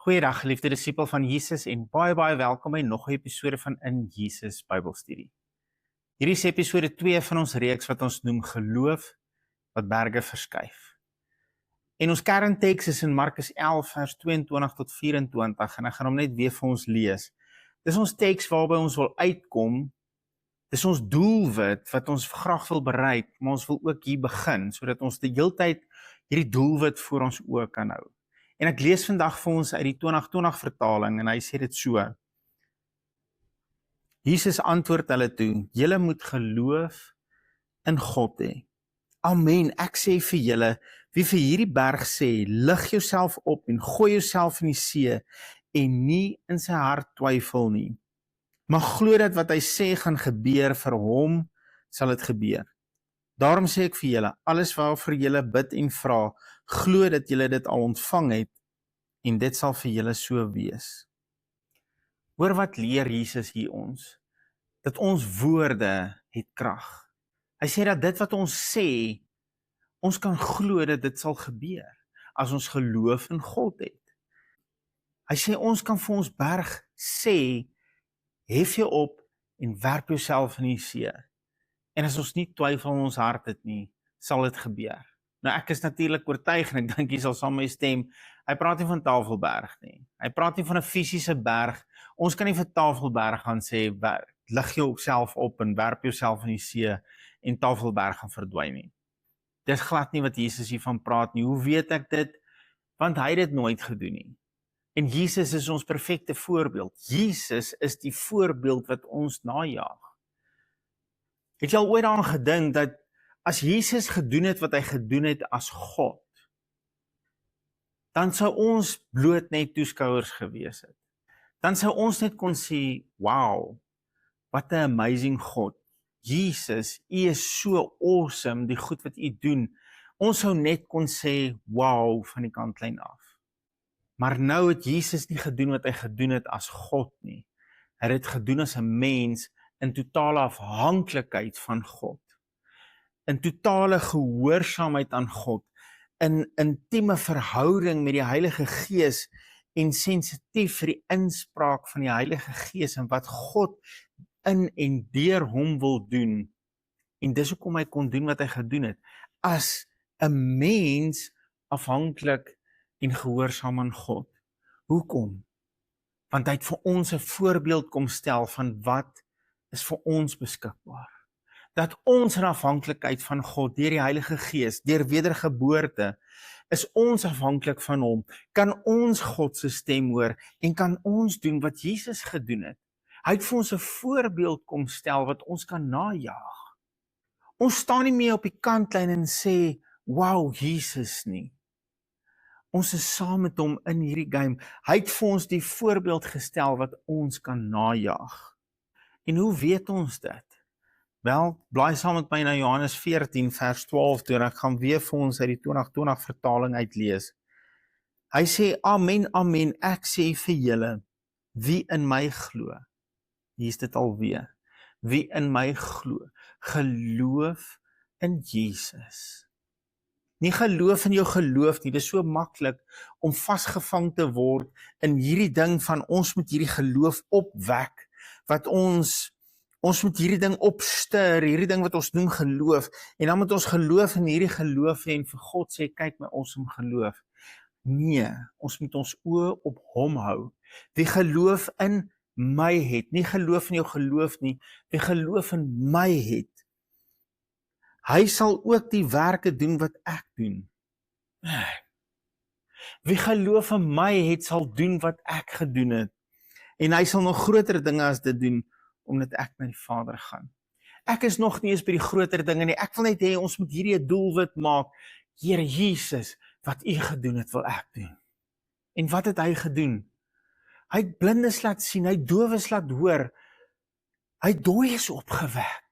Goeiedag, geliefde disipel van Jesus en baie welkom by nog 'n episode van In Jesus Bybelstudie. Hierdie is episode 2 van ons reeks wat ons noem Geloof wat berge verskuif. En ons kernteks is in Markus 11 vers 22 tot 24 en ek gaan hom net weer vir ons lees. Dis ons teks waarby ons wil uitkom. Dis ons doelwit wat ons graag wil bereik, maar ons wil ook hier begin sodat ons die hele tyd hierdie doelwit voor ons oë kan hou. En ek lees vandag vir ons uit die 2020 vertaling en hy sê dit so. Jesus antwoord hulle toe, julle moet geloof in God hê. Amen, ek sê vir julle, wie vir hierdie berg sê, lig jouself op en gooi jouself in die see en nie in sy hart twyfel nie. Maar glo dat wat hy sê gaan gebeur, vir hom sal dit gebeur. Daarom sê ek vir julle, alles waarvoor julle bid en vra, glo dat julle dit al ontvang het en dit sal vir julle so wees. Hoor wat leer Jesus hier ons? Dat ons woorde het krag. Hy sê dat dit wat ons sê, ons kan glo dat dit sal gebeur as ons geloof in God het. Hy sê ons kan vir ons berg sê, hef jou op en werp jouself in die see. En as ons nie twyfel in ons hart het nie, sal dit gebeur. Nou ek is natuurlik oortuig en ek dink jy sal saam met my stem, hy praat nie van Tafelberg nie. Hy praat nie van 'n fisiese berg. Ons kan nie vir Tafelberg gaan sê, lig jouself op en werp jouself in die see en Tafelberg gaan verdwyn nie. Dis glad nie wat Jesus hiervan praat nie. Hoe weet ek dit? Want hy het dit nooit gedoen nie. En Jesus is ons perfekte voorbeeld. Jesus is die voorbeeld wat ons najag. Het jy al ooit daaraan gedink dat as Jesus gedoen het wat hy gedoen het as God, dan sou ons bloot net toeskouers gewees het. Dan sou ons net kon sê, wow, wat 'n amazing God. Jesus, U is so awesome, die goed wat U doen. Ons sou net kon sê, wow, van die kantlyn af. Maar nou het Jesus nie gedoen wat hy gedoen het as God nie. Hy het dit gedoen as 'n mens in totale afhanklikheid van God. In totale gehoorsaamheid aan God. In intieme verhouding met die Heilige Gees en sensitief vir die inspraak van die Heilige Gees en wat God in en deur hom wil doen. En dis hoekom hy kon doen wat hy gedoen het. As 'n mens afhanklik en gehoorsaam aan God. Hoekom? Want hy het vir ons 'n voorbeeld kom stel van wat is vir ons beskikbaar. Dat ons in afhanklikheid van God, deur die Heilige Gees, deur wedergeboorte, is ons afhanklik van hom, kan ons God se stem hoor en kan ons doen wat Jesus gedoen het. Hy het vir ons 'n voorbeeld kom stel wat ons kan najag. Ons staan nie meer op die kantlyn en sê, wow, Jesus nie. Ons is saam met hom in hierdie game. Hy het vir ons die voorbeeld gestel wat ons kan najag. En hoe weet ons dit? Wel, blaai saam met my na Johannes 14 vers 12 toe en ek gaan weer vir ons uit die 2020 vertaling uitlees. Hy sê, amen, amen, ek sê vir julle, wie in my glo. Hier is dit alweer. Wie in my glo, geloof in Jesus. Nie geloof in jou geloof nie, dit is so maklik om vasgevang te word in hierdie ding van ons moet hierdie geloof opwek, wat ons moet hierdie ding opstuur, hierdie ding wat ons noem geloof, en dan moet ons geloof in hierdie geloof hê en vir God sê, kyk my awesome geloof. Nee, ons moet ons oë op hom hou. Wie geloof in my het, nie geloof in jou geloof nie, wie geloof in my het, hy sal ook die werke doen wat ek doen. Wie geloof in my het, sal doen wat ek gedoen het. En hy sal nog groter dinge as dit doen, omdat ek na die Vader gaan. Ek is nog nie eens by die groter dinge nie. Ek wil net hê, ons moet hierdie 'n doelwit maak. Here Jesus, wat U gedoen het, wil ek doen. En wat het hy gedoen? Hy het blindes laat sien, hy het dowes laat hoor, hy het dooies opgewek.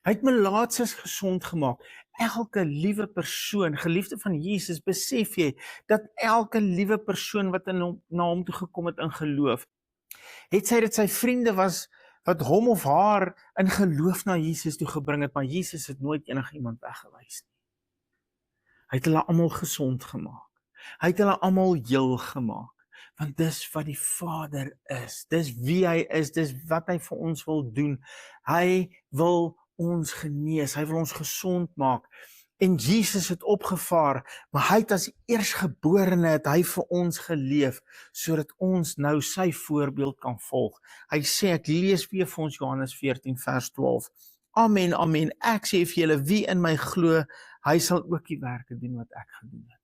Hy het melaatses gesond gemaak. Elke liewe persoon, geliefde van Jesus, besef jy, dat elke liewe persoon wat na hom toe gekom het in geloof, het sy dit sy vriende was, wat hom of haar in geloof na Jesus toe gebring het, maar Jesus het nooit enigiemand weggewys nie. Hy het hulle almal gesond gemaak. Hy het hulle almal heel gemaak. Want dis wat die Vader is. Dis wie hy is, dis wat hy vir ons wil doen. Hy wil ons genees, hy wil ons gesond maak. En Jesus het opgevaar, maar hy het as eersgeborene het hy vir ons geleef, sodat ons nou sy voorbeeld kan volg. Hy sê, ek lees weer vir ons Johannes 14 vers 12. Amen, amen, ek sê vir julle, wie in my glo, hy sal ook die werke doen wat ek gedoen het.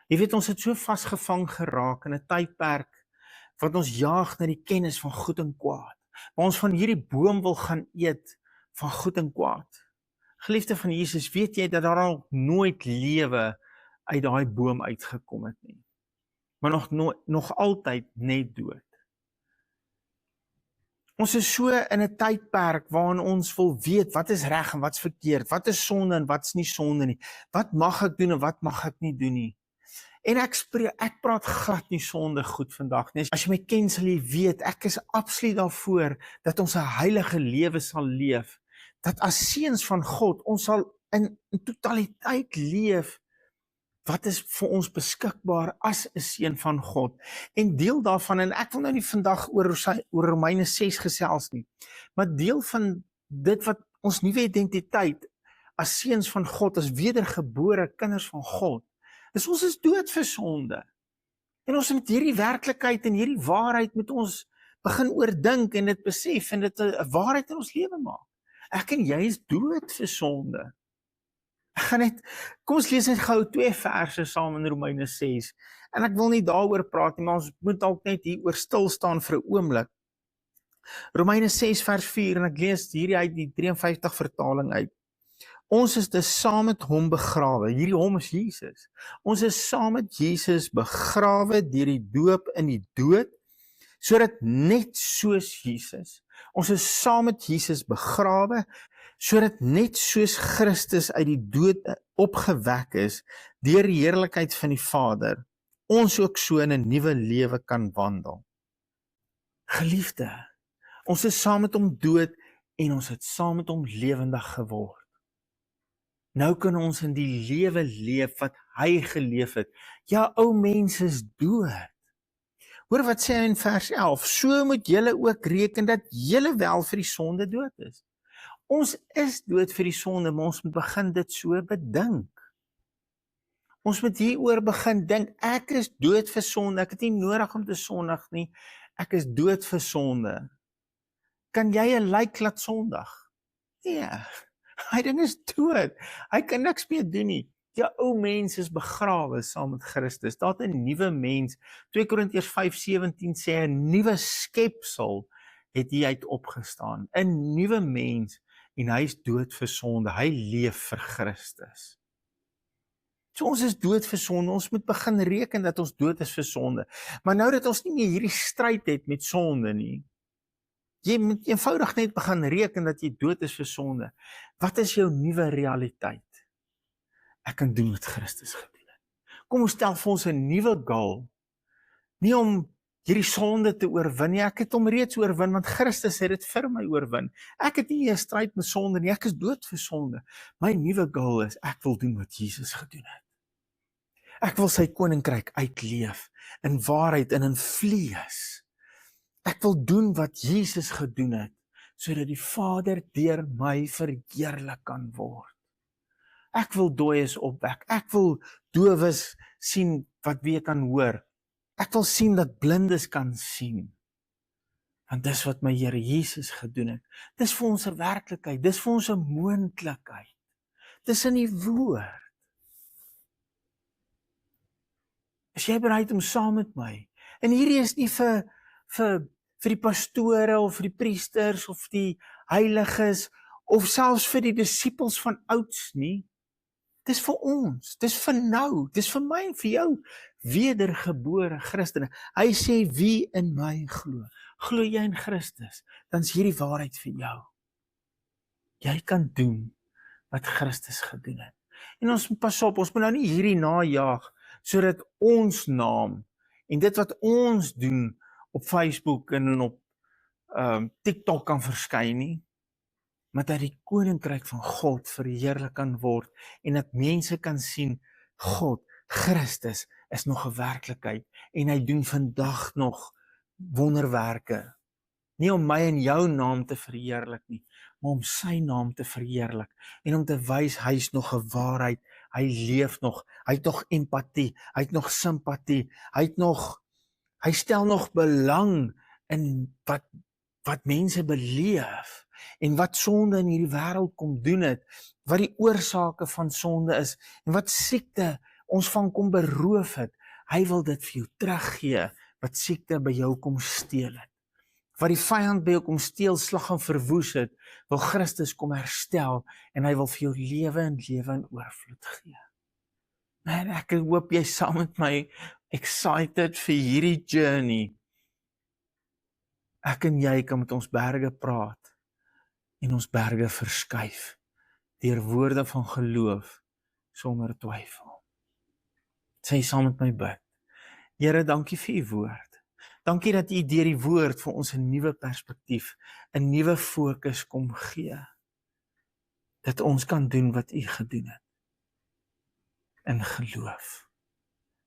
Jy weet, ons het so vasgevang geraak in 'n tydperk, wat ons jaag na die kennis van goed en kwaad, waar ons van hierdie boom wil gaan eet, van goed en kwaad. Geliefde van Jesus, weet jy dat daar al nooit lewe uit daai boom uitgekom het nie, maar nog altyd net dood. Ons is so in 'n tydperk waarin ons wil weet wat is reg en wat's verkeerd, wat is sonde en wat's nie sonde nie, wat mag ek doen en wat mag ek nie doen nie. En ek praat glad nie sonde goed vandag nie. As jy my ken, sal jy weet, ek is absoluut daarvoor dat ons 'n heilige lewe sal leef, dat as seuns van God, ons sal in totaliteit leef, wat is vir ons beskikbaar as 'n seun van God. En deel daarvan, en ek wil nou nie vandag oor Romeine 6 gesels nie, maar deel van dit wat ons nuwe identiteit as seuns van God, as wedergebore kinders van God, is ons is dood vir sonde. En ons moet hierdie werklikheid en hierdie waarheid met ons begin oordink en dit besef en dit 'n waarheid in ons lewe maak. Ek en jy is dood vir sonde. Kom ons lees net gou 2 verse saam in Romeine 6. En ek wil nie daaroor praat nie, maar ons moet dalk net hier oor stil staan vir 'n oomblik. Romeine 6 vers 4, en ek lees hierdie uit die 53 vertaling uit. Ons is dus saam met hom begrawe. Hierdie hom is Jesus. Ons is saam met Jesus begrawe deur die doop in die dood, sodat net soos Jesus, ons is saam met Jesus begrawe, sodat net soos Christus uit die dood opgewek is deur die heerlikheid van die Vader, ons ook so in 'n nuwe lewe kan wandel. Geliefde, ons is saam met hom dood en ons het saam met hom lewendig geword. Nou kan ons in die lewe leef wat hy geleef het. Ja, ou mens is dood. Hoor wat sê hy in vers 11, so moet julle ook reken dat julle wel vir die sonde dood is. Ons is dood vir die sonde, maar ons moet begin dit so bedink. Ons moet hieroor begin dink, ek is dood vir sonde, ek het nie nodig om te sondig nie, ek is dood vir sonde. Kan jy 'n lijk laat sondig? Nee, hy ding is dood, hy kan niks meer doen nie. Die ou mens is begrawe saam met Christus, daar het 'n nuwe mens, 2 Korintiërs 5:17 sê, 'n nuwe skepsel het hy uit opgestaan, 'n nuwe mens, en hy is dood vir sonde, hy leef vir Christus. So ons is dood vir sonde, ons moet begin reken dat ons dood is vir sonde. Maar nou dat ons nie meer hierdie stryd het met sonde nie, jy moet eenvoudig net begin reken dat jy dood is vir sonde. Wat is jou nuwe realiteit? Ek kan doen wat Christus gedoen het. Kom ons stel vir ons 'n nuwe goal. Nie om hierdie sonde te oorwin nie, ek het hom reeds oorwin, want Christus het dit vir my oorwin. Ek het nie 'n stryd met sonde nie, ek is dood vir sonde. My nuwe goal is, ek wil doen wat Jesus gedoen het. Ek wil sy koninkryk uitleef, in waarheid en in vlees. Ek wil doen wat Jesus gedoen het, sodat die Vader deur my verheerlik kan word. Ek wil dooies opwek, ek wil dowes sien wat weer kan hoor. Ek wil sien dat blindes kan sien. Want dis wat my Here Jesus gedoen het. Dis vir ons 'n werklikheid, dis vir ons 'n moontlikheid. Dis in die woord. Is jy bereid om saam met my? En hierdie is nie vir die pastore of vir die priesters of die heiliges of selfs vir die disippels van ouds nie. Dis vir ons, dis vir nou, dis vir my en vir jou, wedergebore Christene. Hy sê, wie in my glo. Glo jy in Christus, dan is hierdie waarheid vir jou. Jy kan doen wat Christus gedoen het. En ons moet pas op, ons moet nou nie hierdie najaag, sodat ons naam, en dit wat ons doen op Facebook en op TikTok kan verskyn nie, maar dat die koninkryk van God verheerlik kan word, en dat mense kan sien, God Christus is nog 'n werklikheid en hy doen vandag nog wonderwerke. Nie om my en jou naam te verheerlik nie, maar om sy naam te verheerlik en om te wys hy is nog 'n waarheid, hy leef nog, hy het nog empatie, hy het nog simpatie, hy stel nog belang in wat mense beleef en wat sonde in hierdie wêreld kom doen het, wat die oorsake van sonde is en wat siekte ons van kom beroof het. Hy wil dit vir jou teruggee wat siekte by jou kom steel het. Wat die vyand by jou kom steel, slag en verwoes het, wil Christus kom herstel en hy wil vir jou lewe en lewe in oorvloed gee. Man, ek hoop jy saam met my excited vir hierdie journey. Ek en jy kan met ons berge praat en ons berge verskuif deur woorde van geloof sonder twyfel. Sê saam met my bid. Here, dankie vir u woord. Dankie dat u deur die woord vir ons 'n nuwe perspektief, 'n nuwe fokus kom gee. Dat ons kan doen wat u gedoen het. In geloof.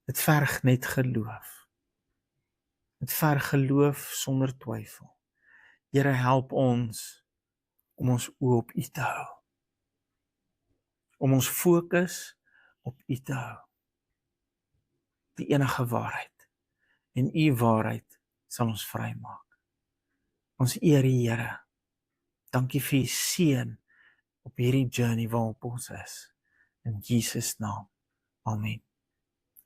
Dit verg net geloof. Dit verg geloof sonder twyfel. Here, help ons om ons oë op u te hou. Om ons fokus op u te hou. Die enige waarheid. En u waarheid sal ons vrymaak. Ons eer die Here. Dankie vir u seën op hierdie journey waarop ons is. In Jesus naam. Amen.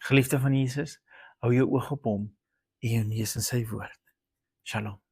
Geliefde van Jesus, hou jou oog op hom en jou neus in sy woord. Shalom.